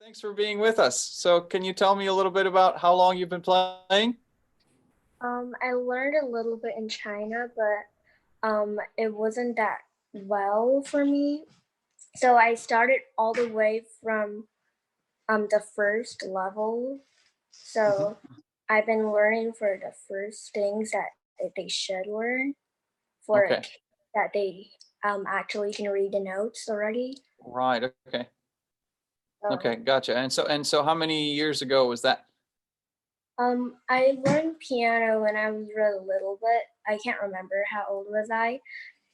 Thanks for being with us. So can you tell me a little bit about how long you've been playing? I learned a little bit in China, but it wasn't that well for me. So I started all the way from the first level. Mhm. So I've been learning for the first things that they should learn for Okay. that they actually can read the notes already. Right. Okay. Okay. So Gotcha. And so how many years ago was that? I learned piano when I was really little, but I can't remember how old was I,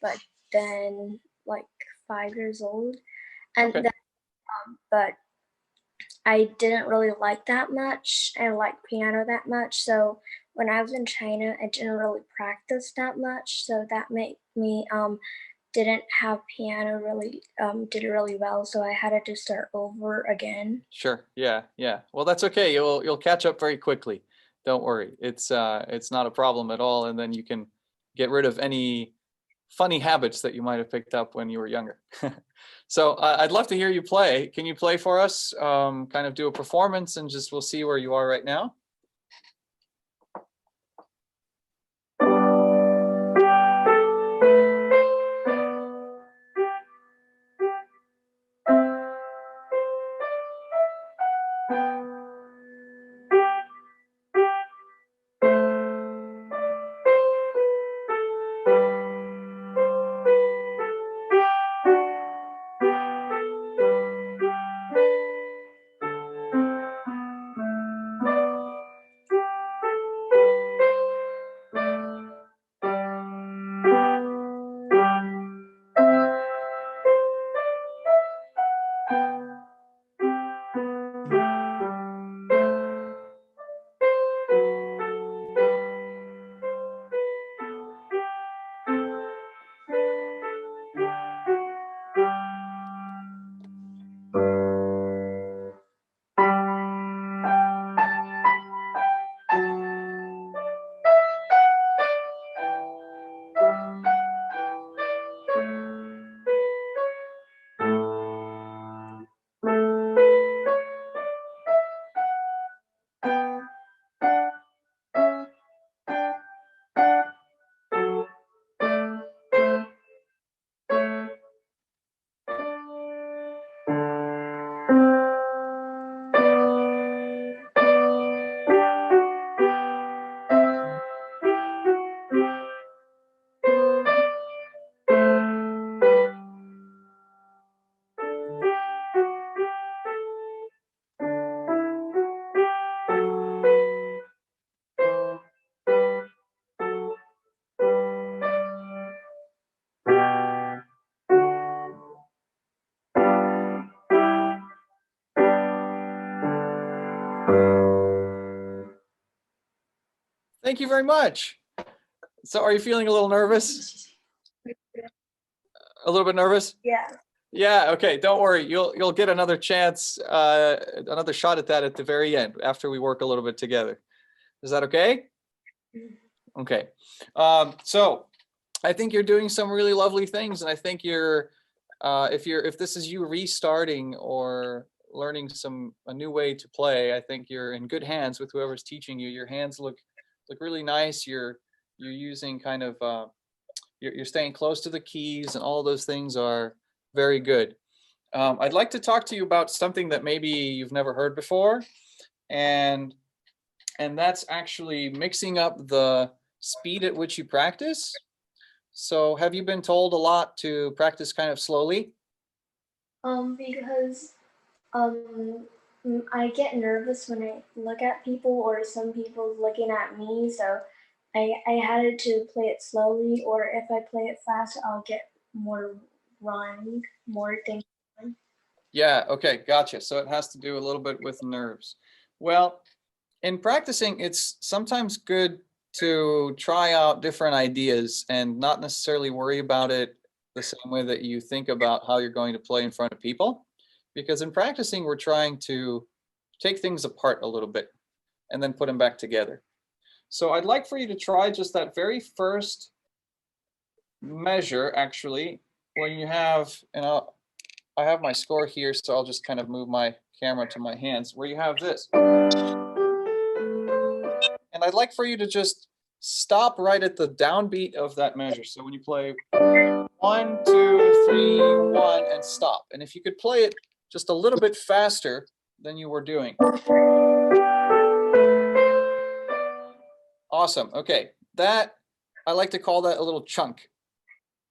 but then like 5 years old. And Okay. then, but I didn't really like that much. I like piano that much. So when I was in China, I didn't really practice that much. So that made me didn't have piano really did really well. So I had to start over again. Sure. Yeah. Yeah. Well, that's okay. You'll catch up very quickly. Don't worry. It's not a problem at all. And then you can get rid of any funny habits that you might have picked up when you were younger. So I'd love to hear you play. Can you play for us? Kind of do a performance, and just we'll see where you are right now. Thank you very much. So are you feeling a little nervous? A little bit nervous? Yeah. Yeah, okay, don't worry. You'll get another chance, another shot at that at the very end after we work a little bit together. Is that okay? Okay. So I think you're doing some really lovely things, and I think if this is you restarting or learning a new way to play, I think you're in good hands with whoever's teaching you. Your hands look really nice. You're using kind of you're staying close to the keys, and all those things are very good. I'd like to talk to you about something that maybe you've never heard before, and that's actually mixing up the speed at which you practice. So have you been told a lot to practice kind of slowly? Because I get nervous when I look at people or some people looking at me, so I had to play it slowly, or if I play it fast, I'll get more things. Yeah, okay, gotcha. So it has to do a little bit with nerves. Well, in practicing, it's sometimes good to try out different ideas and not necessarily worry about it the same way that you think about how you're going to play in front of people. Because in practicing, we're trying to take things apart a little bit and then put them back together. So I'd like for you to try just that very first measure, actually, when you have, I have my score here, so I'll just kind of move my camera to my hands, where you have this. And I'd like for you to just stop right at the downbeat of that measure. So when you play 1, 2, 3, 1, and stop. And if you could play it just a little bit faster than you were doing. Awesome. Okay. That, I like to call that a little chunk,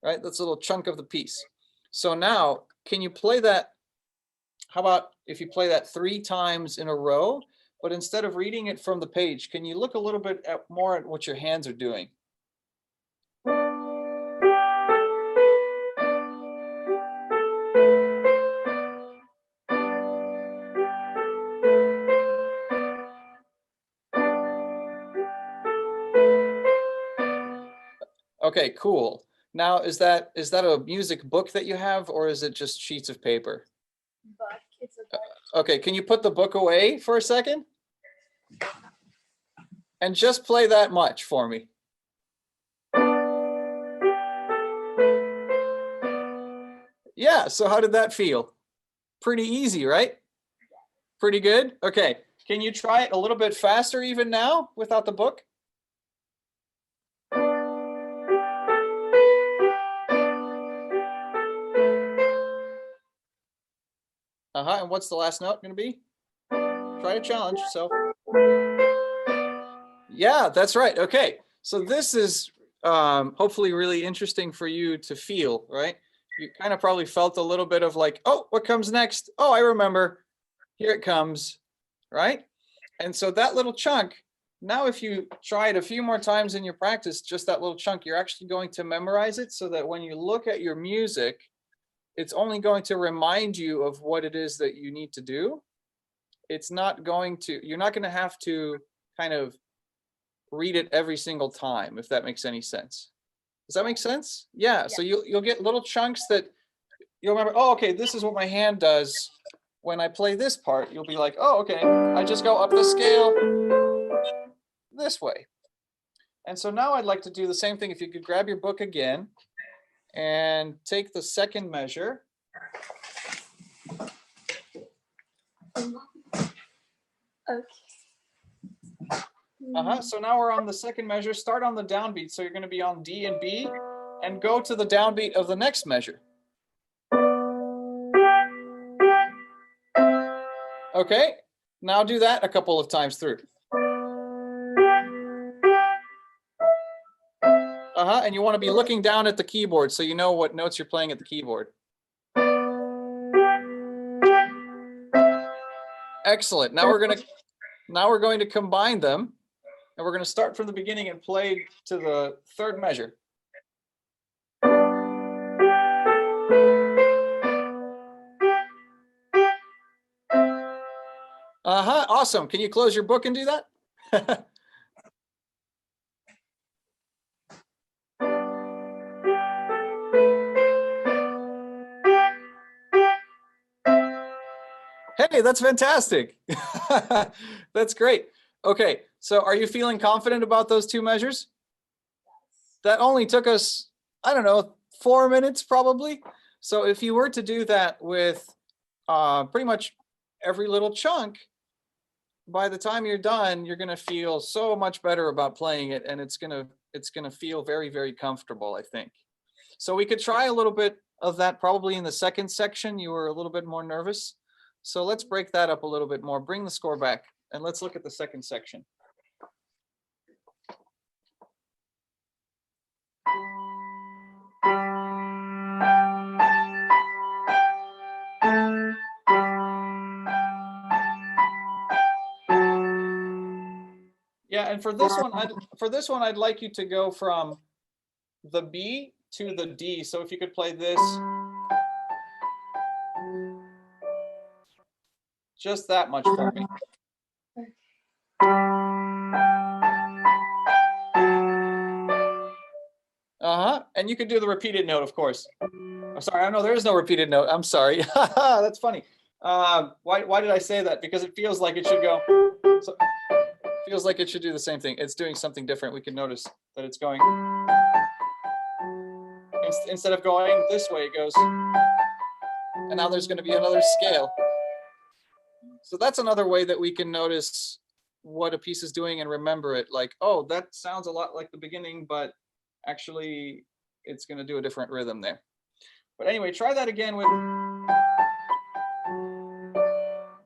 right? That's a little chunk of the piece. So now, can you play that? How about if you play that 3 times in a row, but instead of reading it from the page, can you look a little bit more at what your hands are doing? Okay, cool. Now, is that a music book that you have, or is it just sheets of paper? Book. It's a book. Okay, can you put the book away for a second? And just play that much for me. Yeah, so how did that feel? Pretty easy, right? Pretty good? Okay, can you try it a little bit faster even now without the book? And what's the last note going to be? Try to challenge yourself. Yeah, that's right. Okay, so this is hopefully really interesting for you to feel, right? You kind of probably felt a little bit of like, oh, what comes next? Oh, I remember. Here it comes, right? And so that little chunk, now if you try it a few more times in your practice, just that little chunk, you're actually going to memorize it so that when you look at your music, it's only going to remind you of what it is that you need to do. It's not going to, you're not going to have to kind of read it every single time, if that makes any sense. Does that make sense? Yeah. So you'll get little chunks that you'll remember, oh, okay, this is what my hand does when I play this part. You'll be like, oh, okay, I just go up the scale this way. And so now I'd like to do the same thing. If you could grab your book again and take the second measure. Okay. So now we're on the second measure. Start on the downbeat. So you're going to be on D and B and go to the downbeat of the next measure. Okay, now do that a couple of times through. And you want to be looking down at the keyboard so you know what notes you're playing at the keyboard. Excellent. Now we're going to combine them, and we're going to start from the beginning and play to the third measure. Awesome. Can you close your book and do that? Hey, that's fantastic. That's great. Okay, so are you feeling confident about those 2 measures? That only took us, I don't know, 4 minutes probably. So if you were to do that with pretty much every little chunk, by the time you're done, you're going to feel so much better about playing it, and it's going to feel very, very comfortable, I think. So we could try a little bit of that probably in the second section. You were a little bit more nervous. So let's break that up a little bit more. Bring the score back, and let's look at the second section. Yeah, and for this one, I'd like you to go from the B to the D. So if you could play this, just that much for me. And you could do the repeated note, of course. I'm sorry, I know there is no repeated note. I'm sorry. That's funny. Why did I say that? Because it feels like it should go. So, feels like it should do the same thing. It's doing something different. We can notice that it's going. Instead of going this way, it goes. And now there's going to be another scale. So that's another way that we can notice what a piece is doing and remember it. Like, oh, that sounds a lot like the beginning, but actually it's going to do a different rhythm there. But anyway, try that again with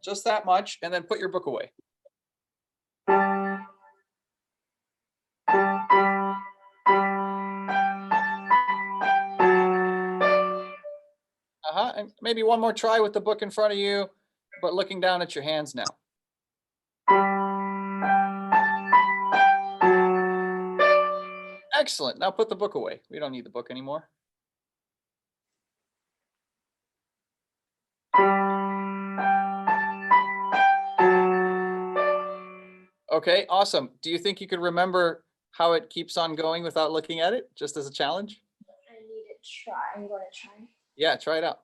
just that much, and then put your book away. And maybe one more try with the book in front of you, but looking down at your hands now. Excellent. Now put the book away. We don't need the book anymore. Okay, awesome. Do you think you could remember how it keeps on going without looking at it, just as a challenge? I need to try. I'm going to try. Yeah, try it out.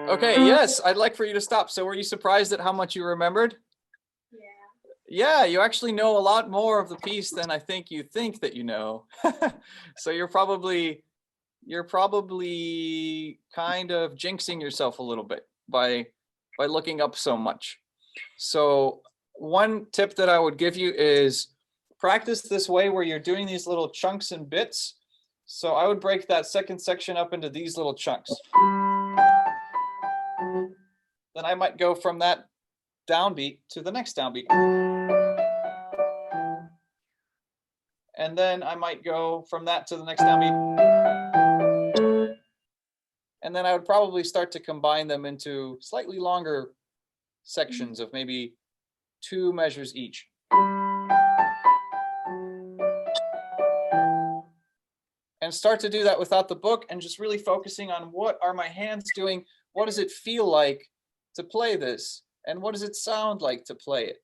Okay, yes, I'd like for you to stop. So were you surprised at how much you remembered? Yeah, you actually know a lot more of the piece than I think you think that you know. So you're probably kind of jinxing yourself a little bit by looking up so much. So one tip that I would give you is practice this way where you're doing these little chunks and bits. So I would break that second section up into these little chunks. Then I might go from that downbeat to the next downbeat. And then I might go from that to the next downbeat. And then I would probably start to combine them into slightly longer sections of maybe 2 measures each. And start to do that without the book and just really focusing on what are my hands doing? What does it feel like to play this? And what does it sound like to play it?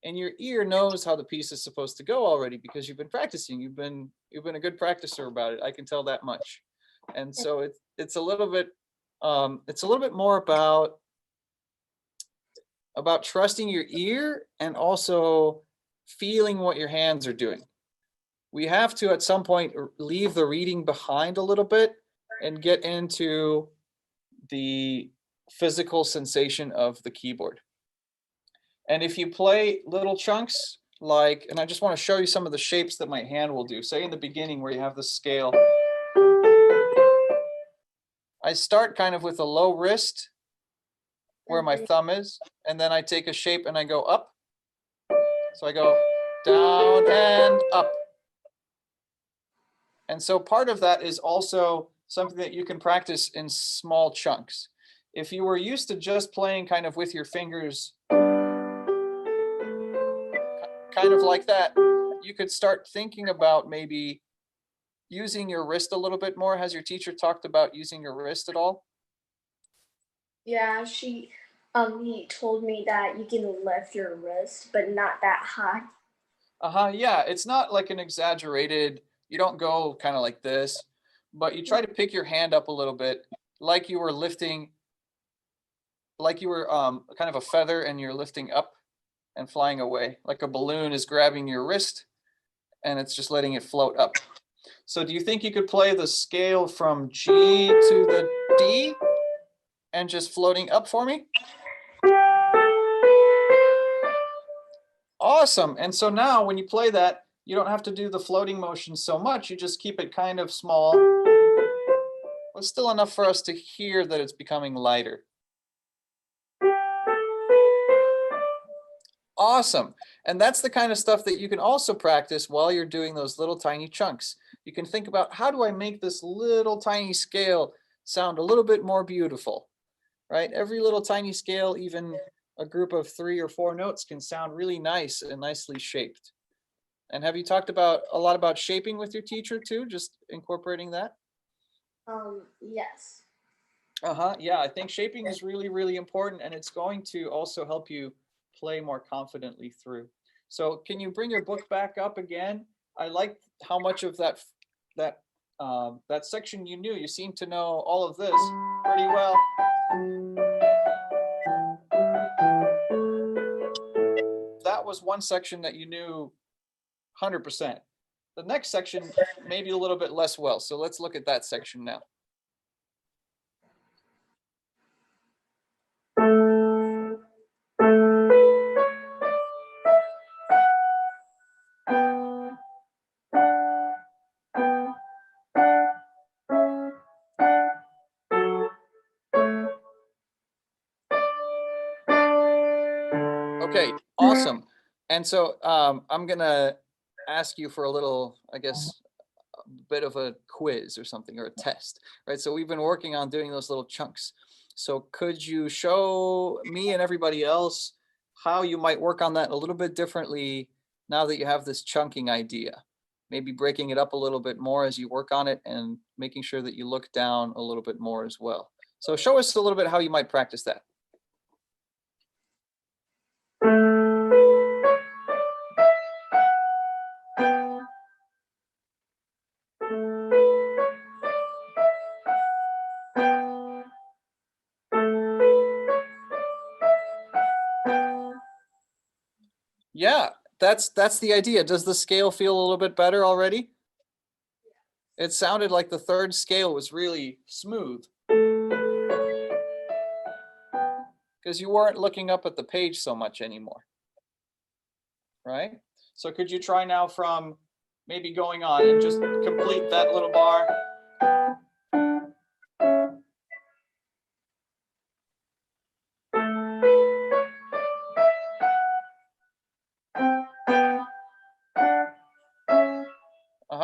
And your ear knows how the piece is supposed to go already because you've been practicing. You've been a good practicer about it. I can tell that much. And so it's a little bit more about trusting your ear and also feeling what your hands are doing. We have to at some point leave the reading behind a little bit and get into the physical sensation of the keyboard. And if you play little chunks, like, and I just want to show you some of the shapes that my hand will do. Say in the beginning where you have the scale, I start kind of with a low wrist where my thumb is, and then I take a shape and I go up. So I go down and up. And so part of that is also something that you can practice in small chunks. If you were used to just playing kind of with your fingers, kind of like that, you could start thinking about maybe using your wrist a little bit more. Has your teacher talked about using your wrist at all? Yeah, he told me that you can lift your wrist, but not that high. Yeah, it's not like an exaggerated, you don't go kind of like this, but you try to pick your hand up a little bit, like you were lifting, like you were kind of a feather and you're lifting up and flying away, like a balloon is grabbing your wrist and it's just letting it float up. So do you think you could play the scale from G to the D and just floating up for me? Awesome. And so now when you play that, you don't have to do the floating motion so much. You just keep it kind of small, but still enough for us to hear that it's becoming lighter. Awesome. And that's the kind of stuff that you can also practice while you're doing those little tiny chunks. You can think about, how do I make this little tiny scale sound a little bit more beautiful, right? Every little tiny scale, even a group of 3 or 4 notes, can sound really nice and nicely shaped. And have you talked a lot about shaping with your teacher too? Just incorporating that? Yes. Yeah, I think shaping is really, really important, and it's going to also help you play more confidently through. So can you bring your book back up again? I like how much of that section you knew. You seem to know all of this pretty well. That was one section that you knew 100%. The next section, maybe a little bit less well. So let's look at that section now. Okay, awesome. And so I'm gonna ask you for a little, I guess, a bit of a quiz or something, or a test, right? So we've been working on doing those little chunks. So could you show me and everybody else how you might work on that a little bit differently now that you have this chunking idea? Maybe breaking it up a little bit more as you work on it and making sure that you look down a little bit more as well. So show us a little bit how you might practice that. Yeah, that's the idea. Does the scale feel a little bit better already? It sounded like the third scale was really smooth because you weren't looking up at the page so much anymore, right? So could you try now from maybe going on and just complete that little bar?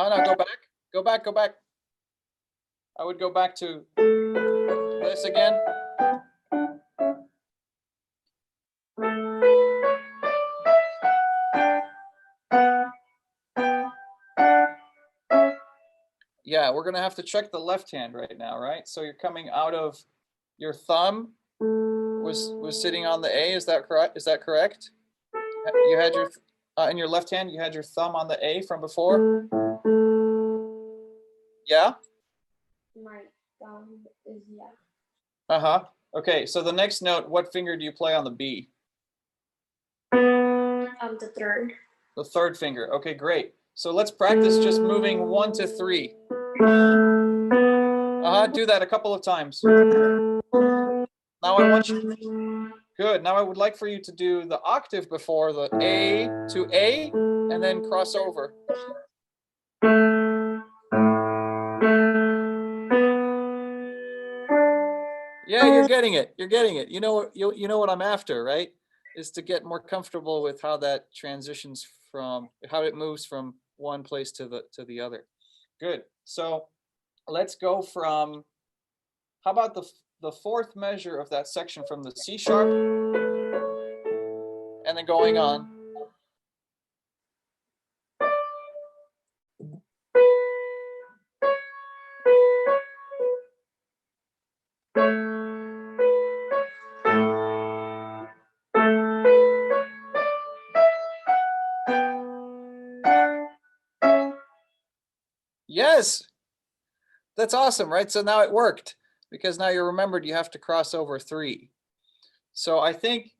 Now go back, go back, go back. I would go back to this again. Yeah, we're gonna have to check the left hand right now, right? So you're coming out of your thumb was sitting on the A. Is that correct? Is that correct? You had your in your left hand. You had your thumb on the A from before. Yeah. My thumb is yeah. Okay. So the next note, what finger do you play on the B? The third. The third finger. Okay, great. So let's practice just moving 1 to 3. Do that a couple of times. Now I want you. Good. Now I would like for you to do the octave before the A to A, and then cross over. Yeah, you're getting it. You're getting it. You know what I'm after, right? Is to get more comfortable with how that transitions from how it moves from one place to the other. Good. So let's go from, how about the fourth measure of that section from the C sharp and then going on. Yes, that's awesome, right? So now it worked because now you remembered you have to cross over 3. So I think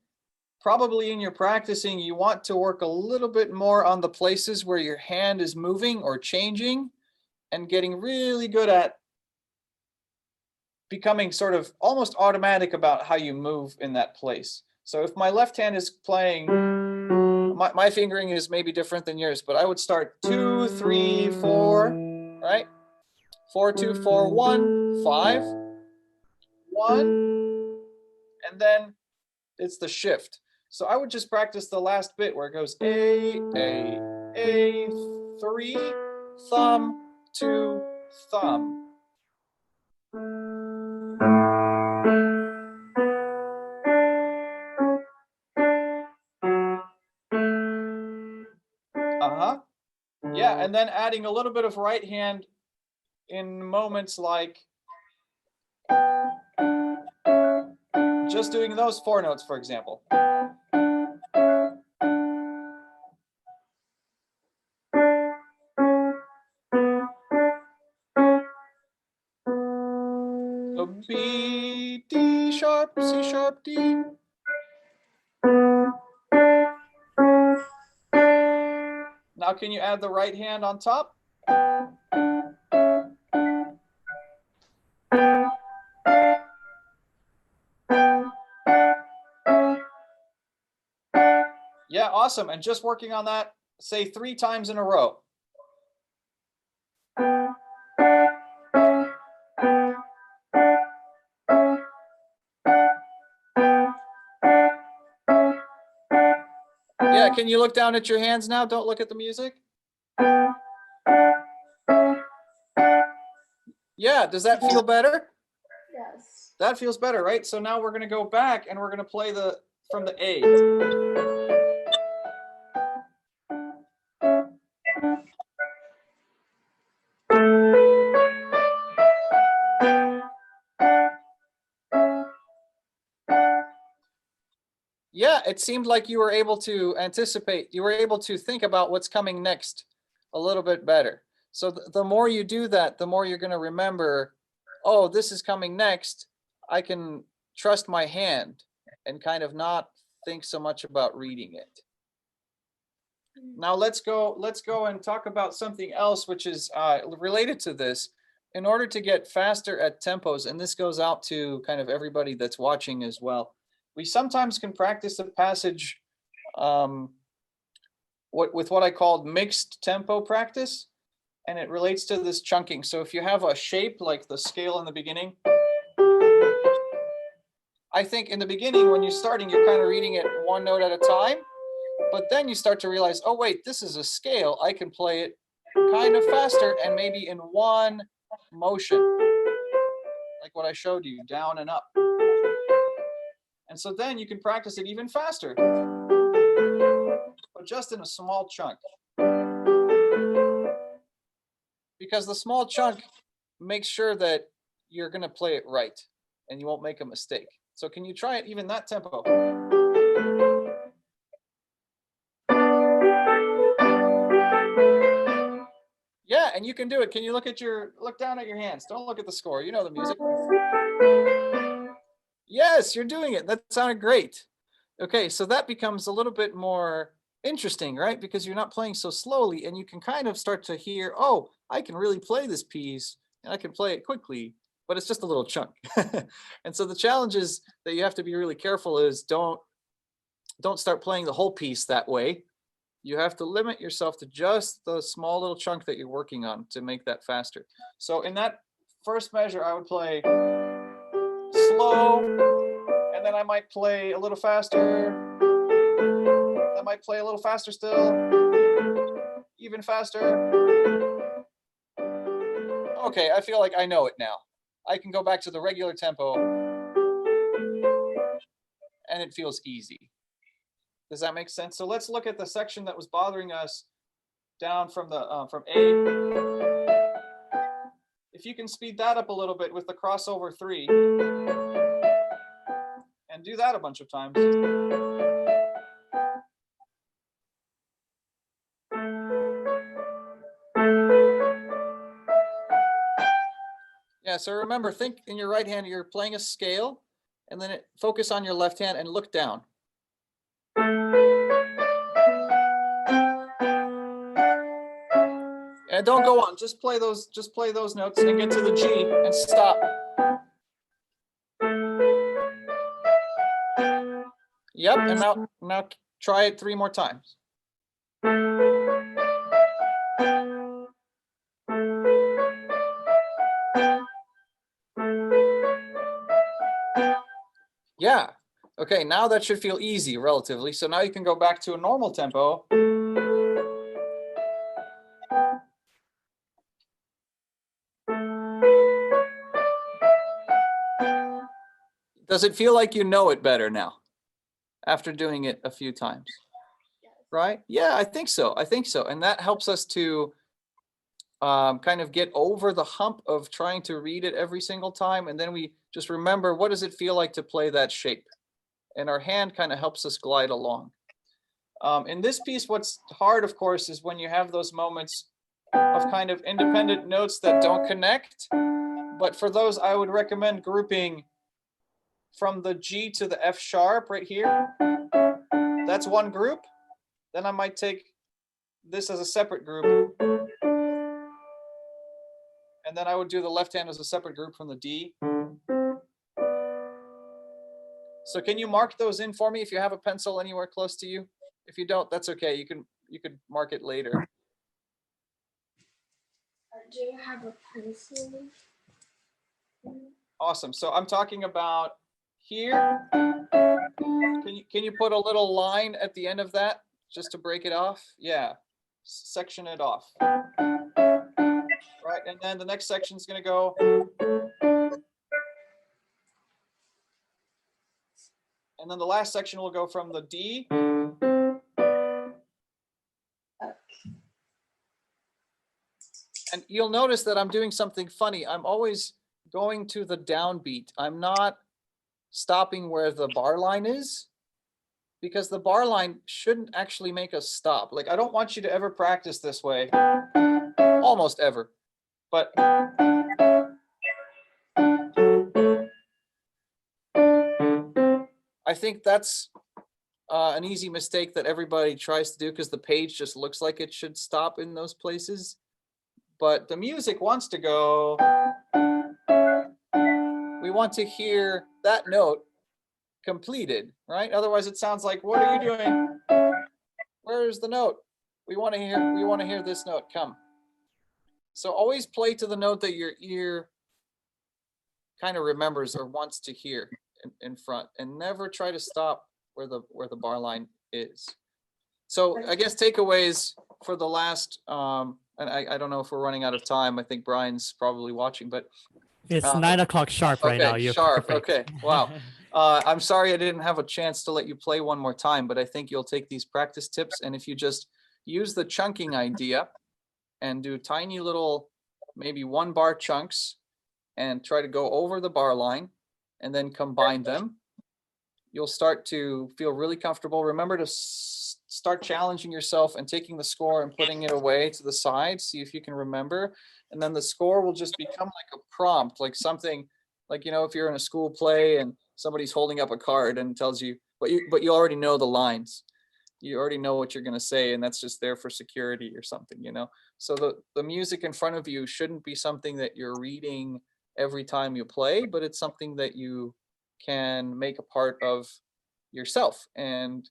probably in your practicing, you want to work a little bit more on the places where your hand is moving or changing and getting really good at becoming sort of almost automatic about how you move in that place. So if my left hand is playing, my fingering is maybe different than yours, but I would start 2, 3, 4, right? 4, 2, 4, 1, 5, 1, and then it's the shift. So I would just practice the last bit where it goes A, 3, thumb, 2, thumb. Yeah, and then adding a little bit of right hand in moments like just doing those 4 notes, for example. So B, D sharp, C sharp, D. Now can you add the right hand on top? Yeah, awesome. And just working on that, say 3 times in a row. Yeah, can you look down at your hands now? Don't look at the music. Yeah, does that feel better? Yes. That feels better, right? So now we're going to go back and we're going to play from the A. Yeah, it seemed like you were able to anticipate, you were able to think about what's coming next a little bit better. So the more you do that, the more you're going to remember, oh, this is coming next. I can trust my hand and kind of not think so much about reading it. Now let's go and talk about something else which is related to this. In order to get faster at tempos, and this goes out to kind of everybody that's watching as well, we sometimes can practice a passage with what I called mixed tempo practice, and it relates to this chunking. So if you have a shape like the scale in the beginning, I think in the beginning when you're starting, you're kind of reading it one note at a time, but then you start to realize, oh wait, this is a scale. I can play it kind of faster and maybe in one motion, like what I showed you, down and up. And so then you can practice it even faster, but just in a small chunk. Because the small chunk makes sure that you're going to play it right and you won't make a mistake. So can you try it even that tempo? Yeah, and you can do it. Can you look down at your hands? Don't look at the score. You know the music. Yes, you're doing it. That sounded great. Okay, so that becomes a little bit more interesting, right? Because you're not playing so slowly and you can kind of start to hear, oh, I can really play this piece and I can play it quickly, but it's just a little chunk. And so the challenge is that you have to be really careful is don't start playing the whole piece that way. You have to limit yourself to just the small little chunk that you're working on to make that faster. So in that first measure, I would play slow, and then I might play a little faster. I might play a little faster still, even faster. Okay, I feel like I know it now. I can go back to the regular tempo, and it feels easy. Does that make sense? So let's look at the section that was bothering us down from A. If you can speed that up a little bit with the crossover 3, and do that a bunch of times. Yeah, so remember, think in your right hand, you're playing a scale, and then focus on your left hand and look down. And don't go on, just play those notes and get to the G and stop. Yep, and now try it 3 more times. Yeah. Okay, now that should feel easy relatively. So now you can go back to a normal tempo. Does it feel like you know it better now after doing it a few times? Right? Yeah, I think so. I think so. And that helps us to kind of get over the hump of trying to read it every single time. And then we just remember, what does it feel like to play that shape? And our hand kind of helps us glide along. In this piece, what's hard, of course, is when you have those moments of kind of independent notes that don't connect. But for those, I would recommend grouping from the G to the F sharp right here. That's one group. Then I might take this as a separate group. And then I would do the left hand as a separate group from the D. So can you mark those in for me if you have a pencil anywhere close to you? If you don't, that's okay. You could mark it later. Do you have a pencil? Awesome. So I'm talking about here. Can you put a little line at the end of that just to break it off? Yeah. Section it off. Right. And then the next section is going to go. And then the last section will go from the D. And you'll notice that I'm doing something funny. I'm always going to the downbeat. I'm not stopping where the bar line is, because the bar line shouldn't actually make us stop. Like, I don't want you to ever practice this way, almost ever. But I think that's an easy mistake that everybody tries to do, because the page just looks like it should stop in those places. But the music wants to go. We want to hear that note completed, right? Otherwise it sounds like, what are you doing? Where's the note? We want to hear this note come. So always play to the note that your ear kind of remembers or wants to hear in front, and never try to stop where the bar line is. So I guess takeaways for the last, and I don't know if we're running out of time. I think Brian's probably watching, but it's 9 o'clock sharp right now. You're sharp. perfect. Okay. Wow. I'm sorry I didn't have a chance to let you play one more time, but I think you'll take these practice tips, and if you just use the chunking idea and do tiny little, maybe 1 bar chunks, and try to go over the bar line and then combine them, you'll start to feel really comfortable. Remember to start challenging yourself and taking the score and putting it away to the side. See if you can remember. And then the score will just become like a prompt, like something like, if you're in a school play and somebody's holding up a card and tells you, but you already know the lines. You already know what you're going to say, and that's just there for security or something, So the music in front of you shouldn't be something that you're reading every time you play, but it's something that you can make a part of yourself, and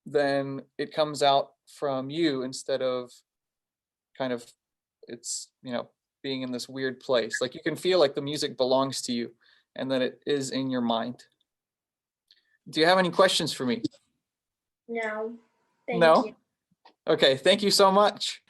then it comes out from you instead of kind of it's being in this weird place. Like, you can feel like the music belongs to you and that it is in your mind. Do you have any questions for me? No. No? Thank you. Okay, thank you so much.